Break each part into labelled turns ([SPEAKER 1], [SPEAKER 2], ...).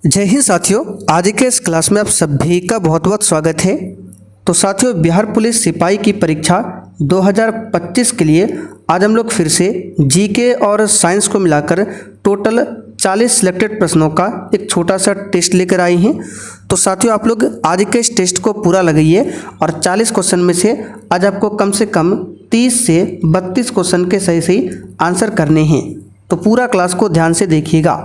[SPEAKER 1] जय हिंद साथियों, आज के इस क्लास में आप सभी का बहुत बहुत स्वागत है। तो साथियों, बिहार पुलिस सिपाही की परीक्षा 2025 के लिए आज हम लोग फिर से जीके और साइंस को मिलाकर टोटल 40 सिलेक्टेड प्रश्नों का एक छोटा सा टेस्ट लेकर आए हैं। तो साथियों, आप लोग आज के इस टेस्ट को पूरा लगाइए और 40 क्वेश्चन में से आज आपको कम से कम 30 से 32 क्वेश्चन के सही सही आंसर करने हैं। तो पूरा क्लास को ध्यान से देखिएगा।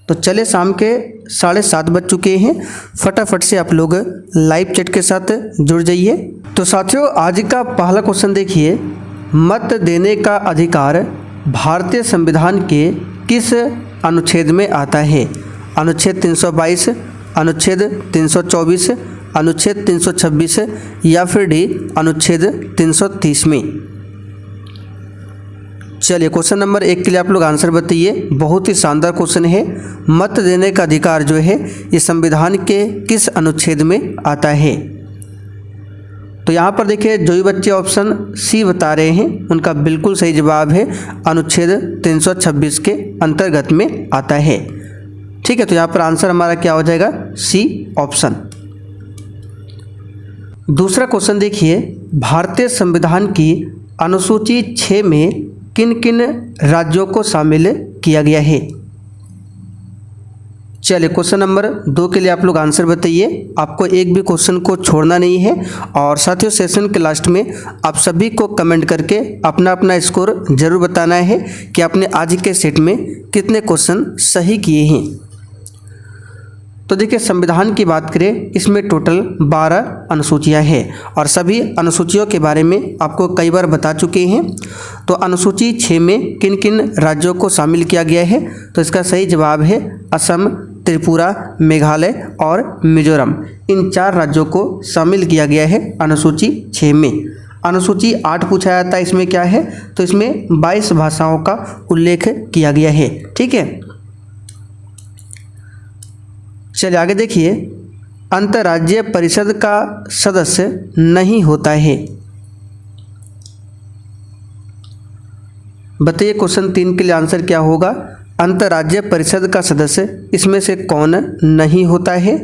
[SPEAKER 1] तो चले, शाम के 7:30 बज चुके हैं, फटाफट से आप लोग लाइव चैट के साथ जुड़ जाइए। तो साथियों, आज का पहला क्वेश्चन देखिए, मत देने का अधिकार भारतीय संविधान के किस अनुच्छेद में आता है? अनुच्छेद 322, अनुच्छेद 324, अनुच्छेद 326 या फिर डी अनुच्छेद 330 में? चलिए, क्वेश्चन नंबर 1 के लिए आप लोग आंसर बताइए। बहुत ही शानदार क्वेश्चन है। मत देने का अधिकार जो है ये संविधान के किस अनुच्छेद में आता है? तो यहाँ पर देखिए, जो भी बच्चे ऑप्शन सी बता रहे हैं उनका बिल्कुल सही जवाब है, अनुच्छेद 326 के अंतर्गत में आता है। ठीक है, तो यहाँ पर आंसर हमारा क्या हो जाएगा? C option. दूसरा क्वेश्चन देखिए, भारतीय संविधान की अनुसूची 6 में किन किन राज्यों को शामिल किया गया है? चलिए, क्वेश्चन नंबर 2 के लिए आप लोग आंसर बताइए। आपको एक भी क्वेश्चन को छोड़ना नहीं है। और साथियों, सेशन के लास्ट में आप सभी को कमेंट करके अपना अपना स्कोर जरूर बताना है कि आपने आज के सेट में कितने क्वेश्चन सही किए हैं। तो देखिए, संविधान की बात करें, इसमें टोटल 12 अनुसूचियां हैं और सभी अनुसूचियों के बारे में आपको कई बार बता चुके हैं। तो अनुसूची 6 में किन किन राज्यों को शामिल किया गया है? तो इसका सही जवाब है असम, त्रिपुरा, मेघालय और मिजोरम। इन 4 राज्यों को शामिल किया गया है अनुसूची 6 में। अनुसूची 8 पूछा जाता है, इसमें क्या है? तो इसमें 22 भाषाओं का उल्लेख किया गया है। ठीक है, चलिए आगे देखिए, अंतर्राज्यीय परिषद का सदस्य नहीं होता है। बताइए, क्वेश्चन 3 के लिए आंसर क्या होगा? अंतर्राज्यीय परिषद का सदस्य इसमें से कौन नहीं होता है?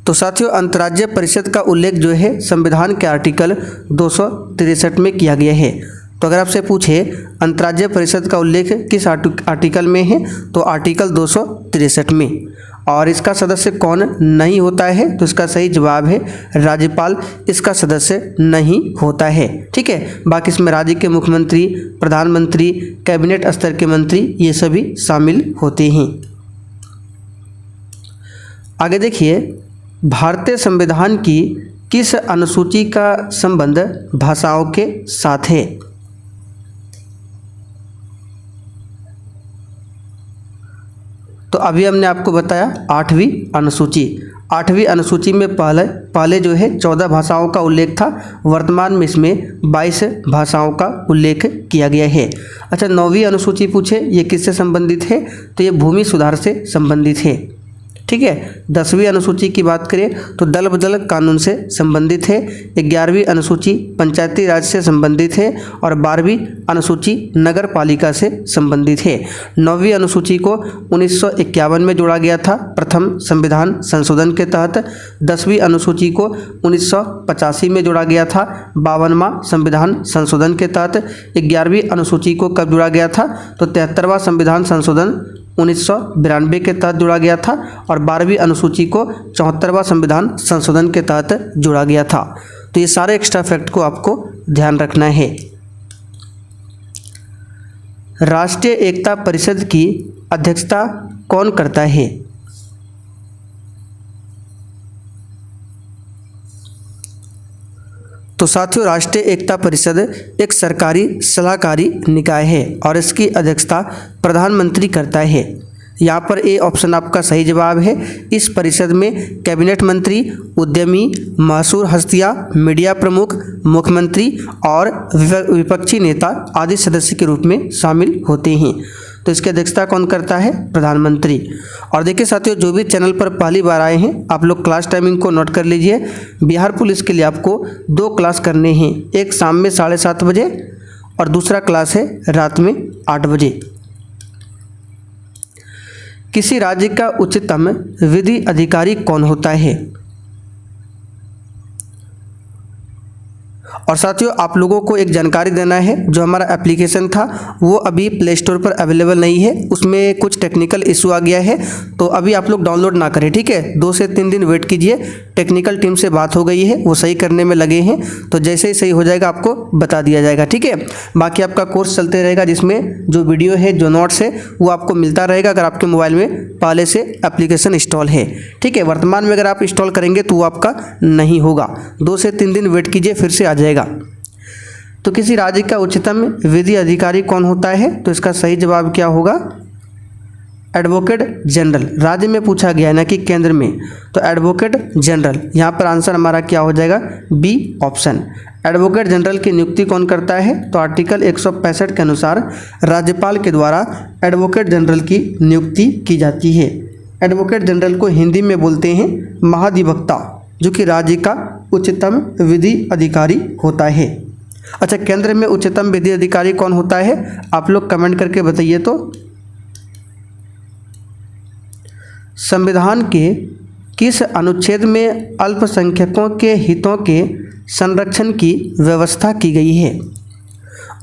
[SPEAKER 1] तो साथियों, अंतर्राज्यीय परिषद का उल्लेख जो है संविधान के आर्टिकल 263 में किया गया है। तो अगर आपसे पूछे अंतर्राज्यीय परिषद का उल्लेख किस आर्टिकल में है, तो आर्टिकल 263 में। और इसका सदस्य कौन नहीं होता है? तो इसका सही जवाब है राज्यपाल इसका सदस्य नहीं होता है। ठीक है, बाकी इसमें राज्य के मुख्यमंत्री, प्रधानमंत्री, कैबिनेट स्तर के मंत्री ये सभी शामिल होते हैं। आगे देखिए, भारतीय संविधान की किस अनुसूची का संबंध भाषाओं के साथ है? तो अभी हमने आपको बताया 8वीं अनुसूची। 8वीं अनुसूची में पहले जो है 14 भाषाओं का उल्लेख था, वर्तमान में इसमें 22 भाषाओं का उल्लेख किया गया है। अच्छा, 9वीं अनुसूची पूछे, ये किससे संबंधित है? तो ये भूमि सुधार से संबंधित है। ठीक है, 10वीं अनुसूची की बात करें तो दल बदल कानून से संबंधित है। 11वीं अनुसूची पंचायती राज से संबंधित है और 12वीं अनुसूची नगर पालिका से संबंधित है। 9वीं अनुसूची को 1951 में जोड़ा गया था प्रथम संविधान संशोधन के तहत। 10वीं अनुसूची को 1985 में जोड़ा गया था 52वां संविधान संशोधन के तहत। 11वीं अनुसूची को कब जोड़ा गया था? तो 73वां संविधान संशोधन 1992 के तहत जोड़ा गया था और 12वीं अनुसूची को 74वां संविधान संशोधन के तहत जोड़ा गया था। तो ये सारे एक्स्ट्रा फैक्ट को आपको ध्यान रखना है। राष्ट्रीय एकता परिषद की अध्यक्षता कौन करता है? तो साथियों, राष्ट्रीय एकता परिषद एक सरकारी सलाहकारी निकाय है और इसकी अध्यक्षता प्रधानमंत्री करता है। यहाँ पर ए ऑप्शन आपका सही जवाब है। इस परिषद में कैबिनेट मंत्री, उद्यमी, मशहूर हस्तियाँ, मीडिया प्रमुख, मुख्यमंत्री और विपक्षी नेता आदि सदस्य के रूप में शामिल होते हैं। तो इसकी अध्यक्षता कौन करता है? प्रधानमंत्री। और देखिए साथियों, जो भी चैनल पर पहली बार आए हैं आप लोग क्लास टाइमिंग को नोट कर लीजिए। बिहार पुलिस के लिए आपको 2 क्लास करने हैं, एक शाम में 7:30 बजे और दूसरा क्लास है रात में 8 बजे। किसी राज्य का उच्चतम विधि अधिकारी कौन होता है? और साथियों आप लोगों को एक जानकारी देना है, जो हमारा एप्लीकेशन था वो अभी प्ले स्टोर पर अवेलेबल नहीं है, उसमें कुछ टेक्निकल इशू आ गया है, तो अभी आप लोग डाउनलोड ना करें, ठीक है। 2 से 3 दिन वेट कीजिए, टेक्निकल टीम से बात हो गई है, वो सही करने में लगे हैं, तो जैसे ही सही हो जाएगा आपको बता दिया जाएगा, ठीक है। बाकी आपका कोर्स चलते रहेगा, जिसमें जो वीडियो है, जो नोट्स है, वो आपको मिलता रहेगा अगर आपके मोबाइल में पहले से एप्लीकेशन इंस्टॉल है, ठीक है। वर्तमान में अगर आप इंस्टॉल करेंगे तो वो आपका नहीं होगा, 2 से 3 दिन वेट कीजिए, फिर से आ जाएगा। तो किसी राज्य का उच्चतम विधि अधिकारी कौन होता है? तो इसका सही जवाब क्या होगा? Advocate general. राज्य में पूछा गया है ना कि केंद्र में, तो एडवोकेट जनरल, यहाँ पर आंसर हमारा क्या हो जाएगा? B option. एडवोकेट जनरल की नियुक्ति कौन करता है? तो आर्टिकल 165 के अनुसार राज्यपाल के द्वारा एडवोकेट जनरल की नियुक्ति की जाती है। एडवोकेट जनरल को हिंदी में बोलते हैं महाधिवक्ता, जो कि राज्य का उच्चतम विधि अधिकारी होता है। अच्छा, केंद्र में उच्चतम विधि अधिकारी कौन होता है? आप लोग कमेंट करके बताइए। तो संविधान के किस अनुच्छेद में अल्पसंख्यकों के हितों के संरक्षण की व्यवस्था की गई है?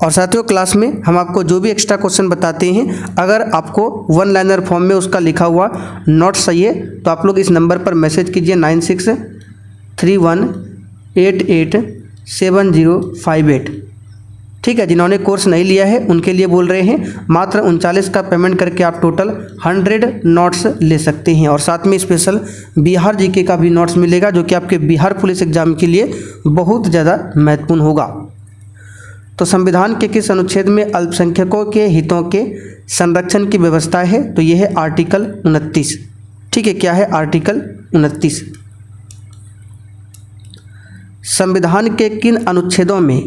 [SPEAKER 1] और साथियों क्लास में हम आपको जो भी एक्स्ट्रा क्वेश्चन बताते हैं, अगर आपको 1 लाइनर फॉर्म में उसका लिखा हुआ नोट्स चाहिए तो आप लोग इस नंबर पर मैसेज कीजिए 9631887058, ठीक है। जिन्होंने कोर्स नहीं लिया है उनके लिए बोल रहे हैं, मात्र 39 का पेमेंट करके आप टोटल 100 नोट्स ले सकते हैं। और साथ में स्पेशल बिहार जीके का भी नोट्स मिलेगा, जो कि आपके बिहार पुलिस एग्जाम के लिए बहुत ज़्यादा महत्वपूर्ण होगा। तो संविधान के किस अनुच्छेद में अल्पसंख्यकों के हितों के संरक्षण की व्यवस्था है? तो यह है आर्टिकल 29, ठीक है। क्या है? आर्टिकल 29। संविधान के किन अनुच्छेदों में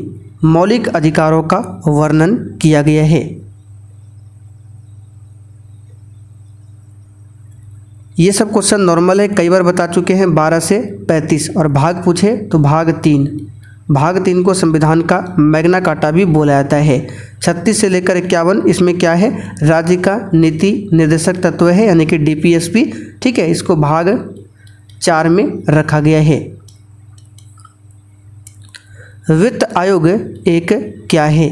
[SPEAKER 1] मौलिक अधिकारों का वर्णन किया गया है? ये सब क्वेश्चन नॉर्मल है, कई बार बता चुके हैं। 12 से 35 और भाग पूछे तो भाग 3, भाग 3 को संविधान का मैग्ना कार्टा भी बोला जाता है। 36 से लेकर 51 इसमें क्या है? राज्य का नीति निर्देशक तत्व है, यानी कि DPSP, ठीक है। इसको भाग 4 में रखा गया है। वित्त आयोग एक क्या है?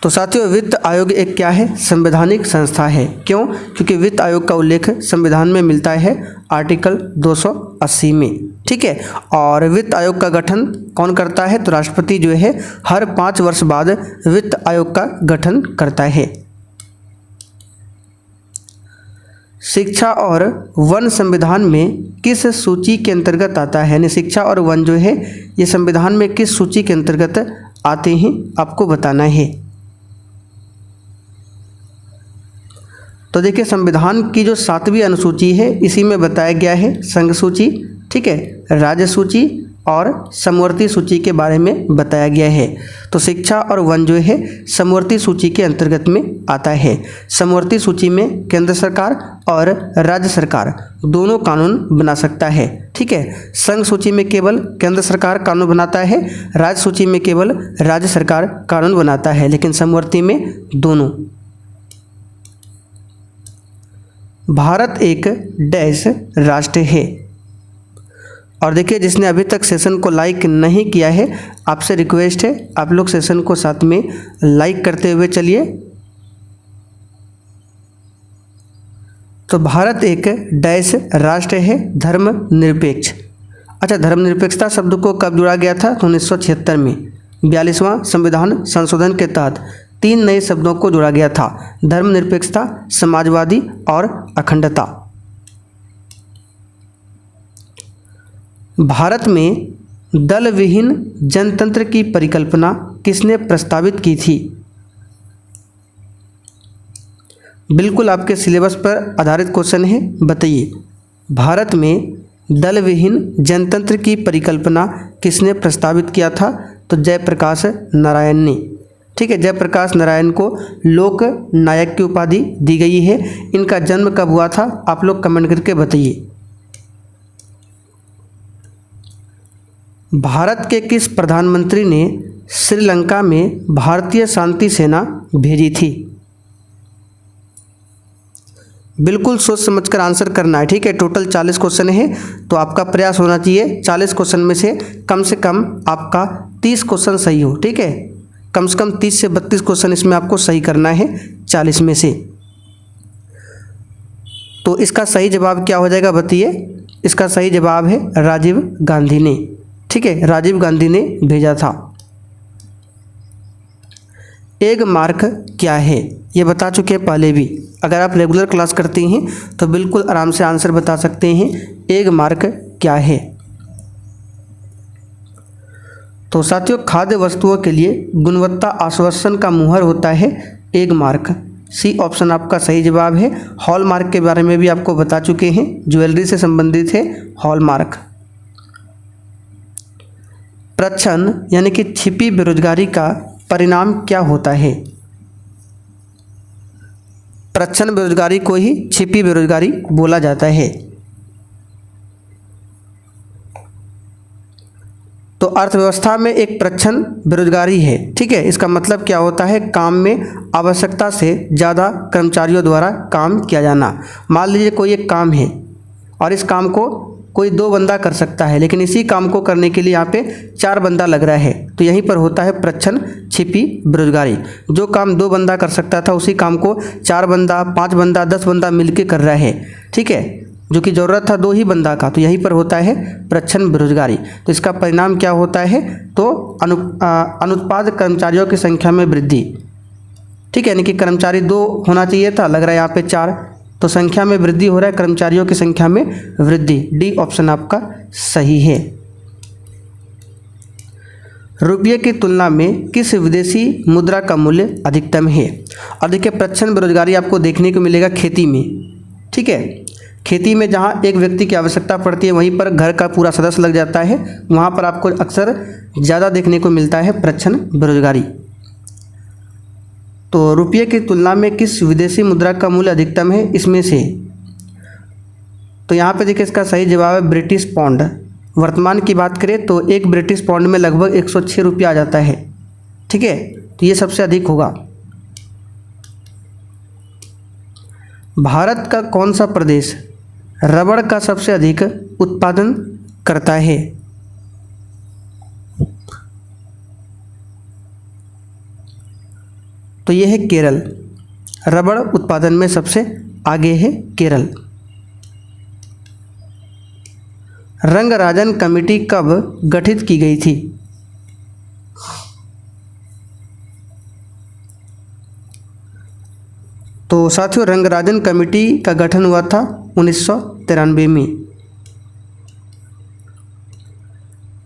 [SPEAKER 1] तो साथियों वित्त आयोग एक क्या है? संवैधानिक संस्था है। क्यों? क्योंकि वित्त आयोग का उल्लेख संविधान में मिलता है आर्टिकल 280 में, ठीक है। और वित्त आयोग का गठन कौन करता है? तो राष्ट्रपति जो है हर 5 वर्ष बाद वित्त आयोग का गठन करता है। शिक्षा और वन संविधान में किस सूची के अंतर्गत आता है? यानी शिक्षा और वन जो है ये संविधान में किस सूची के अंतर्गत आते हैं, आपको बताना है। तो देखिए संविधान की जो 7वीं अनुसूची है इसी में बताया गया है संघ सूची, ठीक है, राज्य सूची और समवर्ती सूची के बारे में बताया गया है। तो शिक्षा और वन जो है समवर्ती सूची के अंतर्गत में आता है। समवर्ती सूची में केंद्र सरकार और राज्य सरकार दोनों कानून बना सकता है, ठीक है। संघ सूची में केवल केंद्र सरकार कानून बनाता है, राज्य सूची में केवल राज्य सरकार कानून बनाता है, लेकिन समवर्ती में दोनों। भारत एक डैश राष्ट्र है। और देखिए जिसने अभी तक सेशन को लाइक नहीं किया है, आपसे रिक्वेस्ट है आप लोग सेशन को साथ में लाइक करते हुए चलिए। तो भारत एक डैश राष्ट्र है, धर्मनिरपेक्ष। अच्छा, धर्मनिरपेक्षता शब्द को कब जोड़ा गया था? तो 1976 में 42वां संविधान संशोधन के तहत 3 नए शब्दों को जोड़ा गया था, धर्मनिरपेक्षता, समाजवादी और अखंडता। भारत में दल विहीन जनतंत्र की परिकल्पना किसने प्रस्तावित की थी? बिल्कुल आपके सिलेबस पर आधारित क्वेश्चन है, बताइए। भारत में दल विहीन जनतंत्र की परिकल्पना किसने प्रस्तावित किया था? तो जयप्रकाश नारायण ने, ठीक है। जयप्रकाश नारायण को लोक नायक की उपाधि दी गई है। इनका जन्म कब हुआ था? आप लोग कमेंट करके बताइए। भारत के किस प्रधानमंत्री ने श्रीलंका में भारतीय शांति सेना भेजी थी? बिल्कुल सोच समझकर आंसर करना है, ठीक है। टोटल 40 क्वेश्चन है, तो आपका प्रयास होना चाहिए 40 क्वेश्चन में से कम आपका 30 क्वेश्चन सही हो, ठीक है। कम से कम 30 से 32 क्वेश्चन इसमें आपको सही करना है 40 में से। तो इसका सही जवाब क्या हो जाएगा बताइए? इसका सही जवाब है राजीव गांधी ने, ठीक है, राजीव गांधी ने भेजा था। एग मार्क क्या है? ये बता चुके हैं पहले भी। अगर आप रेगुलर क्लास करते हैं तो बिल्कुल आराम से आंसर बता सकते हैं। एग मार्क क्या है? तो साथियों, खाद्य वस्तुओं के लिए गुणवत्ता आश्वासन का मुहर होता है एग मार्क। सी ऑप्शन आपका सही जवाब है। हॉलमार्क के बारे में भी आपको बता चुके हैं, ज्वेलरी से संबंधित है हॉलमार्क। प्रच्छन्न यानी कि छिपी बेरोजगारी का परिणाम क्या होता है? प्रच्छन्न बेरोजगारी को ही छिपी बेरोजगारी बोला जाता है। तो अर्थव्यवस्था में एक प्रच्छन्न बेरोजगारी है, ठीक है। इसका मतलब क्या होता है? काम में आवश्यकता से ज़्यादा कर्मचारियों द्वारा काम किया जाना। मान लीजिए कोई एक काम है और इस काम को कोई 2 बंदा कर सकता है, लेकिन इसी काम को करने के लिए यहाँ पे 4 बंदा लग रहा है, तो यहीं पर होता है प्रच्छन्न छिपी बेरोजगारी। जो काम 2 बंदा कर सकता था उसी काम को 4 बंदा, 5 बंदा, 10 बंदा मिलके कर रहा है, ठीक है, जो कि ज़रूरत था 2 ही बंदा का, तो यहीं पर होता है प्रच्छन्न बेरोजगारी। तो इसका परिणाम क्या होता है? तो अनुत्पाद कर्मचारियों की संख्या में वृद्धि, ठीक है, यानी कि कर्मचारी 2 होना चाहिए था, लग रहा है यहाँ पे 4, तो संख्या में वृद्धि हो रहा है, कर्मचारियों की संख्या में वृद्धि। डी ऑप्शन आपका सही है। रुपये की तुलना में किस विदेशी मुद्रा का मूल्य अधिकतम है? और देखिए, प्रच्छन्न बेरोजगारी आपको देखने को मिलेगा खेती में, ठीक है। खेती में जहाँ एक व्यक्ति की आवश्यकता पड़ती है वहीं पर घर का पूरा सदस्य लग जाता है, वहाँ पर आपको अक्सर ज़्यादा देखने को मिलता है प्रच्छन्न बेरोजगारी। तो रुपये की तुलना में किस विदेशी मुद्रा का मूल्य अधिकतम है इसमें से? तो यहाँ पे देखिए, इसका सही जवाब है ब्रिटिश पाउंड। वर्तमान की बात करें तो एक ब्रिटिश पाउंड में लगभग 106 रुपया आ जाता है, ठीक है, तो ये सबसे अधिक होगा। भारत का कौन सा प्रदेश रबड़ का सबसे अधिक उत्पादन करता है? तो यह है केरल। रबड़ उत्पादन में सबसे आगे है केरल। रंगराजन कमेटी कब गठित की गई थी? तो साथियों, रंगराजन कमेटी का गठन हुआ था 1993 में।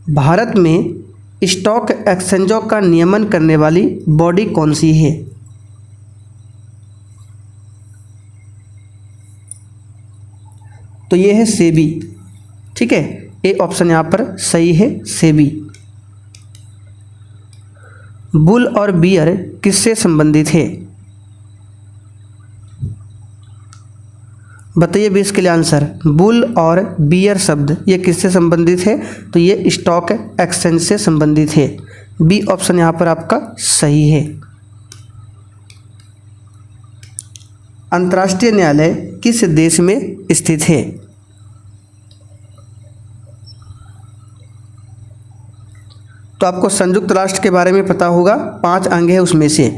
[SPEAKER 1] भारत में स्टॉक एक्सचेंजों का नियमन करने वाली बॉडी कौन सी है? तो ये है सेबी, ठीक है, ए ऑप्शन यहाँ पर सही है, सेबी। बुल और बियर किससे संबंधित है? बताइए भी इसके लिए आंसर। बुल और बियर शब्द ये किससे संबंधित है? तो ये स्टॉक एक्सचेंज से संबंधित है। बी ऑप्शन यहाँ पर आपका सही है। अंतर्राष्ट्रीय न्यायालय किस देश में स्थित है? तो आपको संयुक्त राष्ट्र के बारे में पता होगा, 5 अंग है उसमें से,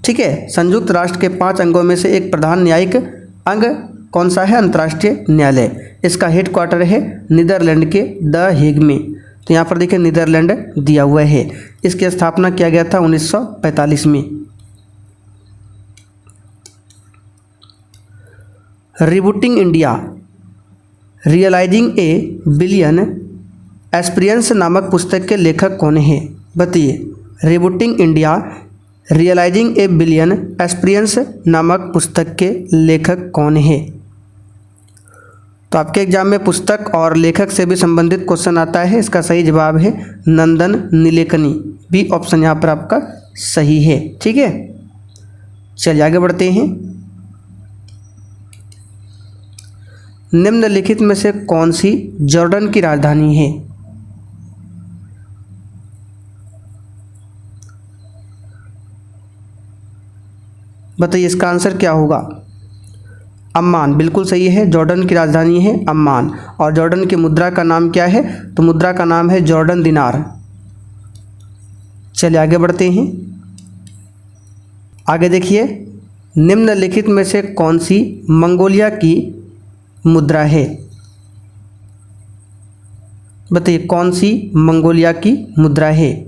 [SPEAKER 1] ठीक है। संयुक्त राष्ट्र के 5 अंगों में से एक प्रधान न्यायिक अंग कौन सा है? अंतर्राष्ट्रीय न्यायालय। इसका हेडक्वार्टर है नीदरलैंड के द हेग में। तो यहाँ पर देखिए नीदरलैंड दिया हुआ है। इसकी स्थापना किया गया था 1945 में। Rebooting India realising a billion aspirations नामक पुस्तक के लेखक कौन है? बताइए। Rebooting India realising a billion aspirations नामक पुस्तक के लेखक कौन है? तो आपके एग्जाम में पुस्तक और लेखक से भी संबंधित क्वेश्चन आता है। इसका सही जवाब है नंदन नीलेकनी। बी ऑप्शन यहाँ पर आपका सही है, ठीक है। चलिए आगे बढ़ते हैं। निम्नलिखित में से कौन सी जॉर्डन की राजधानी है? बताइए इसका आंसर क्या होगा? अम्मान बिल्कुल सही है। जॉर्डन की राजधानी है अम्मान। और जॉर्डन की मुद्रा का नाम क्या है? तो मुद्रा का नाम है जॉर्डन दिनार। चलिए आगे बढ़ते हैं। आगे देखिए, निम्नलिखित में से कौन सी मंगोलिया की मुद्रा है? बताइए कौन सी मंगोलिया की मुद्रा है?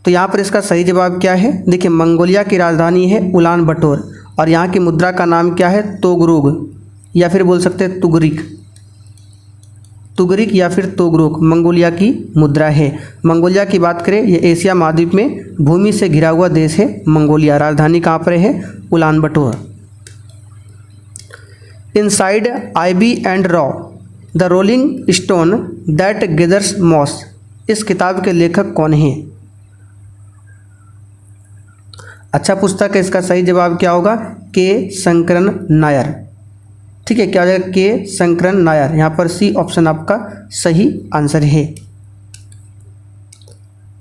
[SPEAKER 1] तो यहाँ पर इसका सही जवाब क्या है? देखिए, मंगोलिया की राजधानी है उलान बटोर और यहाँ की मुद्रा का नाम क्या है? तोगरुक, या फिर बोल सकते हैं तुगरिक। तुगरिक या फिर तोगरुक मंगोलिया की मुद्रा है। मंगोलिया की बात करें, ये एशिया महाद्वीप में भूमि से घिरा हुआ देश है मंगोलिया। राजधानी कहाँ पर है? Ulan Bator. Inside IB and रॉ the rolling stone that gathers moss, इस किताब के लेखक कौन हैं? अच्छा पुस्तक है, इसका सही जवाब क्या होगा? के शंकरन नायर। ठीक है, क्या हो जाएगा? के शंकरन नायर। यहाँ पर सी ऑप्शन आपका सही आंसर है।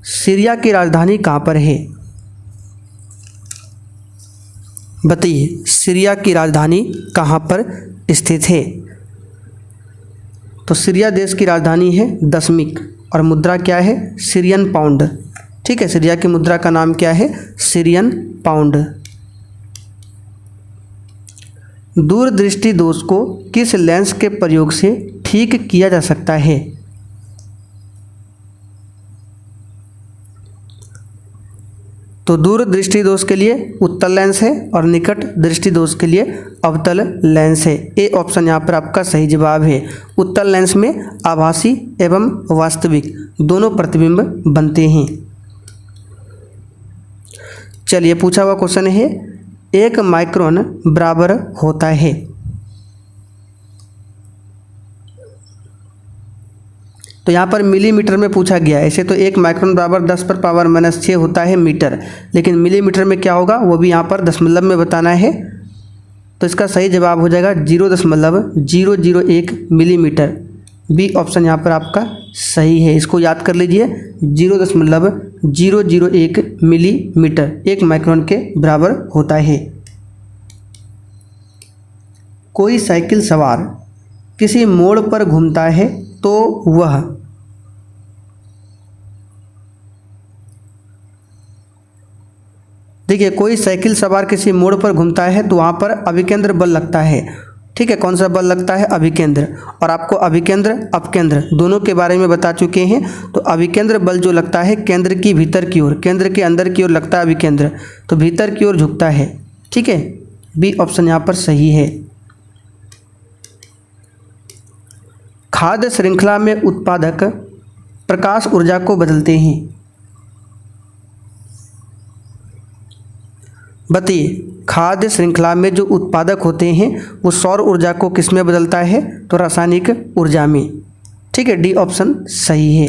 [SPEAKER 1] सीरिया की राजधानी कहाँ पर है? बताइए सीरिया की राजधानी कहाँ पर स्थित है? तो सीरिया देश की राजधानी है दशमिक और मुद्रा क्या है? Syrian pound. ठीक है, सीरिया की मुद्रा का नाम क्या है? Syrian pound. दूरदृष्टि दोष को किस लेंस के प्रयोग से ठीक किया जा सकता है? तो दूर दृष्टि दोष के लिए उत्तल लेंस है और निकट दृष्टि दोष के लिए अवतल लेंस है। ए ऑप्शन यहाँ पर आपका सही जवाब है। उत्तल लेंस में आभासी एवं वास्तविक दोनों प्रतिबिंब बनते हैं। चलिए पूछा हुआ क्वेश्चन है, 1 माइक्रोन बराबर होता है? तो यहाँ पर मिलीमीटर में पूछा गया है। ऐसे तो 1 माइक्रोन बराबर 10⁻⁻6 होता है मीटर, लेकिन मिलीमीटर में क्या होगा वो भी यहाँ पर दशमलव में बताना है। तो इसका सही जवाब हो जाएगा 0.001 मिलीमीटर। बी ऑप्शन यहाँ पर आपका सही है। इसको याद कर लीजिए, 0.001 मिलीमीटर 1 माइक्रोन के बराबर होता है। कोई साइकिल सवार किसी मोड़ पर घूमता है तो वह देखिए, कोई साइकिल सवार किसी मोड़ पर घूमता है तो वहाँ पर अभिकेंद्र बल लगता है। ठीक है, कौन सा बल लगता है? अभिकेंद्र। और आपको अभिकेंद्र अपकेंद्र दोनों के बारे में बता चुके हैं। तो अभिकेंद्र बल जो लगता है केंद्र की भीतर की ओर, केंद्र के अंदर की ओर लगता है अभिकेंद्र, तो भीतर की ओर झुकता है। ठीक है, बी ऑप्शन यहाँ पर सही है। खाद्य श्रृंखला में उत्पादक प्रकाश ऊर्जा को बदलते हैं। बताइए, खाद्य श्रृंखला में जो उत्पादक होते हैं वो सौर ऊर्जा को किस में बदलता है? तो रासायनिक ऊर्जा में। ठीक है, डी ऑप्शन सही है।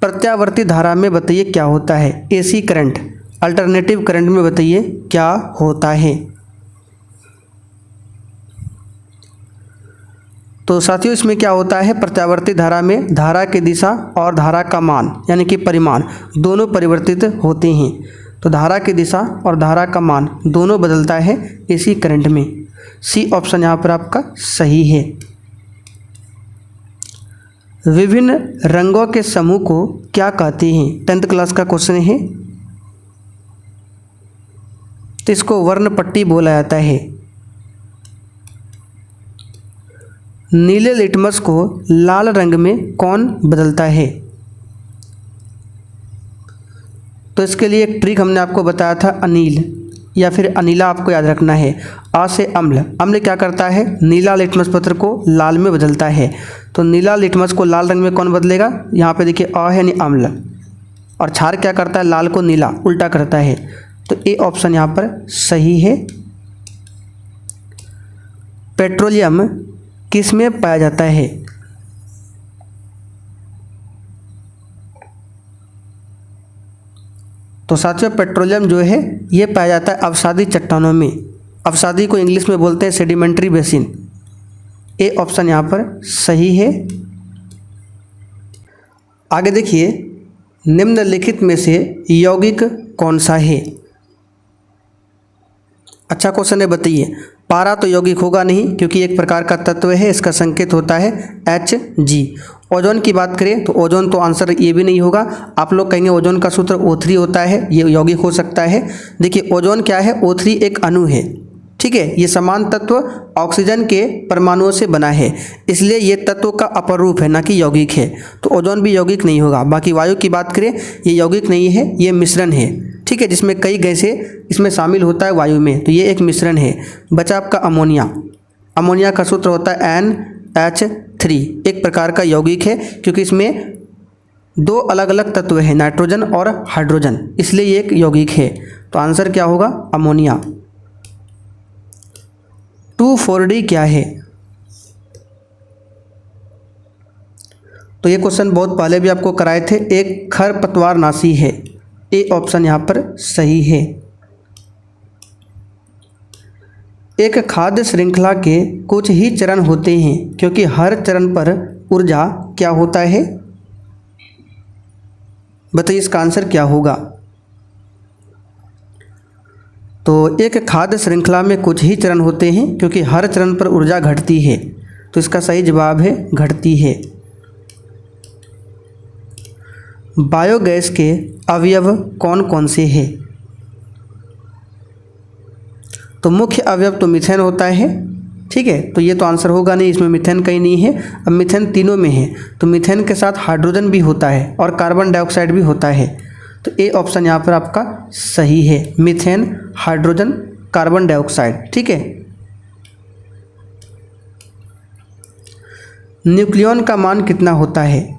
[SPEAKER 1] प्रत्यावर्ती धारा में बताइए क्या होता है? एसी करंट, अल्टरनेटिव करंट में बताइए क्या होता है? तो साथियों इसमें क्या होता है? प्रत्यावर्ती धारा में धारा की दिशा और धारा का मान यानी कि परिमाण दोनों परिवर्तित होते हैं। तो धारा की दिशा और धारा का मान दोनों बदलता है एसी करंट में। सी ऑप्शन यहाँ पर आपका सही है। विभिन्न रंगों के समूह को क्या कहते हैं? 10th क्लास का क्वेश्चन है। तो इसको वर्णपट्टी बोला जाता है। नीले लिटमस को लाल रंग में कौन बदलता है? तो इसके लिए एक ट्रिक हमने आपको बताया था, अनील या फिर अनीला आपको याद रखना है। आ से अम्ल, अम्ल क्या करता है? नीला लिटमस पत्र को लाल में बदलता है। तो नीला लिटमस को लाल रंग में कौन बदलेगा? यहाँ पे देखिए अ है यानी अम्ल, और क्षार क्या करता है? लाल को नीला उल्टा करता है। तो ए ऑप्शन यहाँ पर सही है। पेट्रोलियम किस में पाया जाता है? तो साथियों पेट्रोलियम जो है ये पाया जाता है अवसादी चट्टानों में। अवसादी को इंग्लिश में बोलते हैं सेडिमेंट्री बेसिन। ए ऑप्शन यहाँ पर सही है। आगे देखिए, निम्नलिखित में से यौगिक कौन सा है? अच्छा क्वेश्चन है, बताइए। पारा तो यौगिक होगा नहीं क्योंकि एक प्रकार का तत्व है, इसका संकेत होता है Hg। ओजोन की बात करें तो ओजोन तो आंसर ये भी नहीं होगा। आप लोग कहेंगे ओजोन का सूत्र O3 होता है, ये यौगिक हो सकता है। देखिए ओजोन क्या है, O3 एक अणु है, ठीक है। ये समान तत्व ऑक्सीजन के परमाणुओं से बना है, इसलिए ये तत्व का अपर रूप है, ना कि यौगिक है। तो ओजोन भी यौगिक नहीं होगा। बाकी वायु की बात करें, ये यौगिक नहीं है, ये मिश्रण है, ठीक है, जिसमें कई गैसें इसमें शामिल होता है वायु में, तो ये एक मिश्रण है। बचा आपका अमोनिया। अमोनिया का सूत्र होता है NH3, एक प्रकार का यौगिक है क्योंकि इसमें दो अलग अलग तत्व हैं, नाइट्रोजन और हाइड्रोजन, इसलिए ये एक यौगिक है। तो आंसर क्या होगा, अमोनिया। 2,4-D क्या है? तो ये क्वेश्चन बहुत पहले भी आपको कराए थे। एक खरपतवारनाशी है, ए ऑप्शन यहाँ पर सही है। एक खाद्य श्रृंखला के कुछ ही चरण होते हैं क्योंकि हर चरण पर ऊर्जा क्या होता है? बताइए इसका आंसर क्या होगा। तो एक खाद्य श्रृंखला में कुछ ही चरण होते हैं क्योंकि हर चरण पर ऊर्जा घटती है, तो इसका सही जवाब है घटती है। बायोगैस के अवयव कौन कौन से हैं? तो मुख्य अवयव तो मीथेन होता है, ठीक है, तो ये तो आंसर होगा नहीं, इसमें मीथेन कहीं नहीं है। अब मीथेन तीनों में है, तो मीथेन के साथ हाइड्रोजन भी होता है और कार्बन डाइऑक्साइड भी होता है, तो ए ऑप्शन यहाँ पर आपका सही है, मीथेन, हाइड्रोजन, कार्बन डाइऑक्साइड, ठीक है। न्यूक्लियॉन का मान कितना होता है?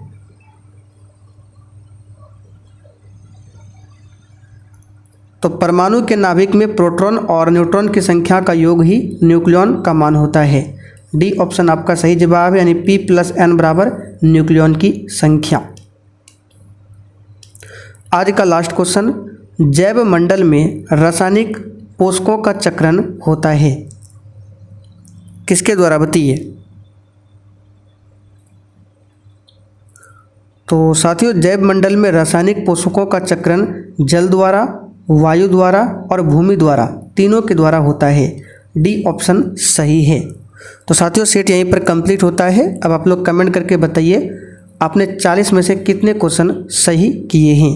[SPEAKER 1] तो परमाणु के नाभिक में प्रोटॉन और न्यूट्रॉन की संख्या का योग ही न्यूक्लियॉन का मान होता है। डी ऑप्शन आपका सही जवाब है, यानी P+N बराबर न्यूक्लियॉन की संख्या। आज का लास्ट क्वेश्चन, जैव मंडल में रासायनिक पोषकों का चक्रण होता है, किसके द्वारा? बताइए। तो साथियों, जैव मंडल में रासायनिक पोषकों का चक्रण जल द्वारा, वायु द्वारा और भूमि द्वारा, तीनों के द्वारा होता है। डी ऑप्शन सही है। तो साथियों, सेट यहीं पर कंप्लीट होता है। अब आप लोग कमेंट करके बताइए आपने 40 में से कितने क्वेश्चन सही किए हैं।